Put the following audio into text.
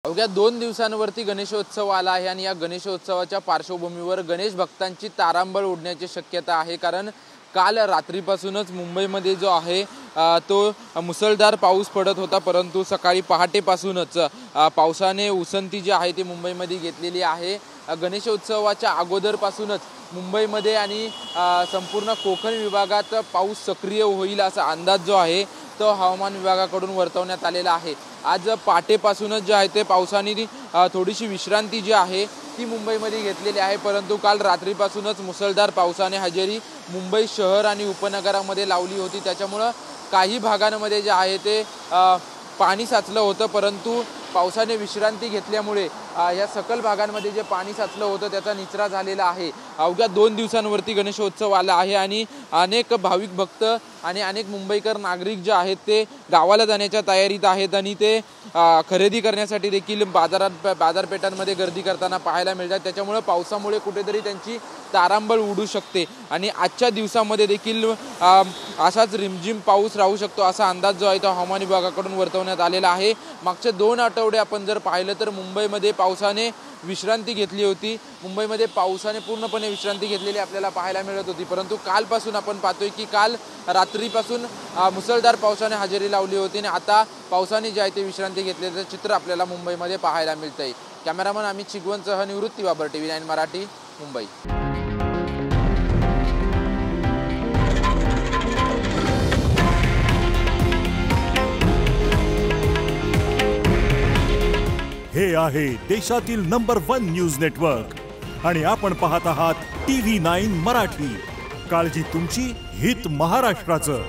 अवघ्या 2 दिवसांवरती गणेशोत्सव आला आहे आणि या गणेशोत्सवाच्या पार्श्वभूमीवर गणेश भक्तांची तारांबळ उडण्याची शक्यता आहे। कारण काल रात्रीपासूनच मुंबईमध्ये जो आहे तो मुसळधार पाऊस पडत होता, परंतु सकाळी पहाटेपासूनच पावसाने उसंती जी आहे ती मुंबईमध्ये घेतलेली आहे। गणेशोत्सवाच्या अगोदरपासूनच मुंबईमध्ये आणि संपूर्ण कोकण विभागात पाऊस सक्रिय होईल असा अंदाज जो आहे तो हवामान विभागाकडून वर्तवण्यात आलेला आहे। आज पहाटेपासूनच जे आहे ते पावसाने थोडीशी विश्रांती जी आहे ती मुंबईमध्ये घेतलेली आहे, परंतु काल रात्रीपासूनच मुसळधार पावसाने हजेरी मुंबई शहर आणि उपनगरामध्ये लावली होती। त्याच्यामुळे काही भागांमध्ये जे आहे ते पाणी साचलं होतं, परंतु पावसाने विश्रांती घेतल्यामुळे या सकल भागांमध्ये जे पाणी साचलं होतं त्याचा निचरा झालेला आहे। अवघ्या 2 दिवसांवरती गणेशोत्सव आला आहे आणि अनेक भाविक भक्त आणि अनेक मुंबईकर नागरिक जे आहेत ते गावाला जाण्याच्या तयारीत आहेत आणि ते खरेदी करण्यासाठी देखील बाजारपेठांमध्ये गर्दी करताना पाहायला मिळतात। त्याच्यामुळे पावसामुळे कुठेतरी त्यांची तारांबळ उडू शकते आणि आजच्या दिवसामध्ये देखील असाच रिमझिम पाऊस राहू शकतो असा अंदाज जो आहे तो हवामान विभागाकडून वर्तवण्यात आलेला आहे। मागचे 2 आठवडे आपण जर पाहिलं तर मुंबईमध्ये पावसाने विश्रांती घेतली होती। मुंबईमध्ये पावसाने पूर्णपणे विश्रांती घेतलेली आपल्याला पाहायला मिळत होती, परंतु कालपासून आपण पाहतोय की काल रात्रीपासून मुसळधार पावसाने हजेरी लावली होती आणि आता पावसाने जे आहे ते विश्रांती घेतल्याचं चित्र आपल्याला मुंबईमध्ये पाहायला मिळतंय। कॅमेरामन अमित चिगवणसह निवृत्ती बाबर, TV9 मराठी, मुंबई। हे आहे देशातील नंबर 1 न्यूज नेटवर्क आणि आपण पाहत आहात TV9 मराठी। काळजी तुमची, हित महाराष्ट्राचं।